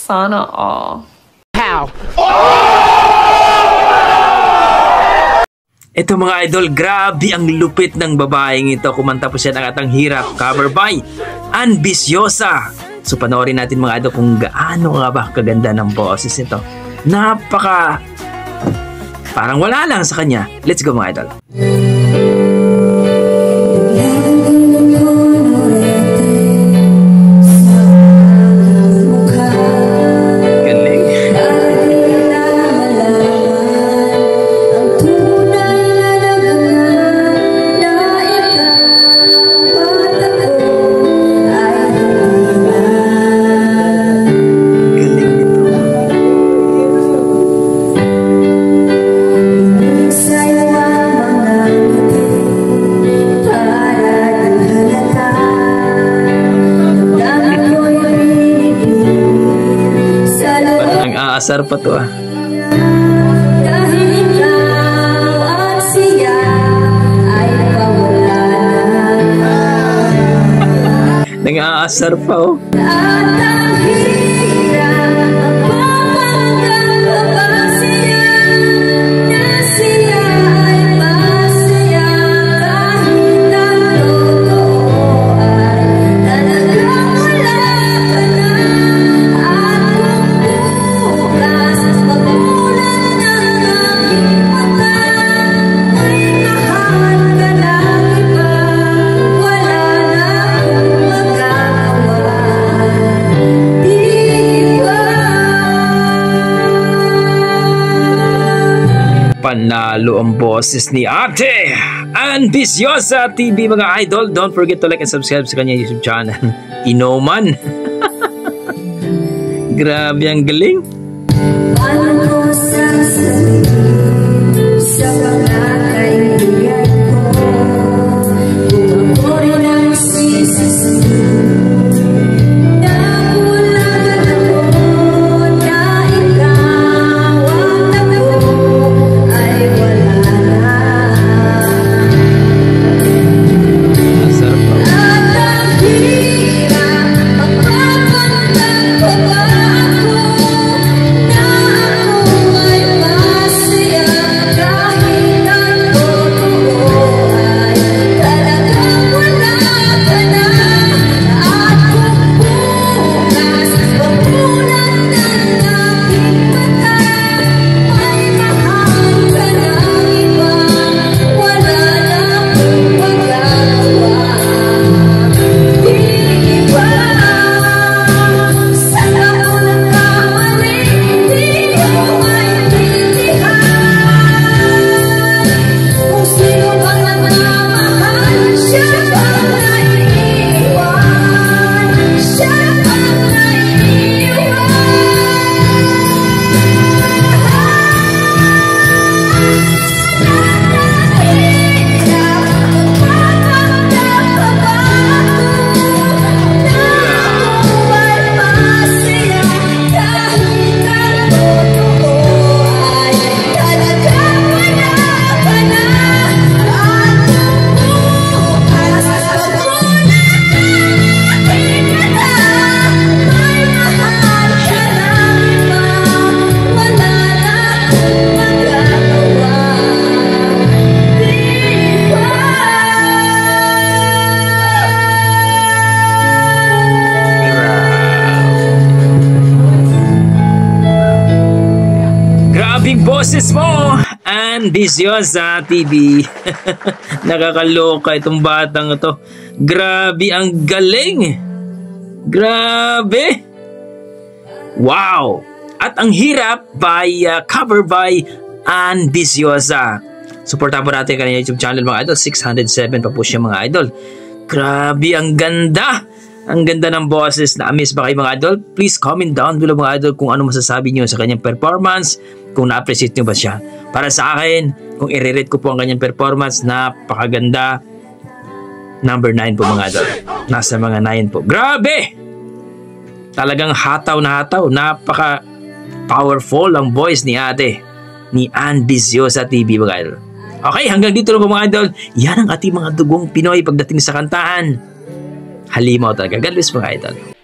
Sana all. How? Ito mga idol, grabe ang lupit ng babaeng ito. Kumanta po siya ng At Ang Hirap, cover by Ambisyosa. So panoorin natin mga idol kung gaano nga ba kaganda ng boses nito. Napaka parang wala lang sa kanya. Let's go mga idol. Asar pa to ah. Nang-aasar pa oh. Panalo ang boses ni Ate Ambisyosa TV mga idol. Don't forget to like and subscribe sa kanya YouTube channel. Inoman. Grabe ang galing. Big boses mo, Ambisyosa TV. Nakakaloka itong batang ito. Grabe ang galing. Grabe. Wow. At Ang Hirap by cover by Ambisyosa. Suportahan po natin kanina YouTube channel mga idol. 607 pa po siya mga idol. Grabe ang ganda. Ang ganda ng boses. Na-miss ba kayo mga idol? Please comment down below mga idol kung ano masasabi niyo sa kanyang performance. Kung na-appreciate nyo ba siya. Para sa akin, kung i-rate ko po ang kanyang performance, napakaganda. Number 9 po mga idol. Nasa mga 9 po. Grabe! Talagang hataw na hataw. Napaka powerful ang voice ni ate. Ni Ambisyosa TV mga idol. Okay, hanggang dito lang po mga idol. Yan ang ating mga dugong Pinoy pagdating sa kantahan. Halimaw talaga. God bless mga idol.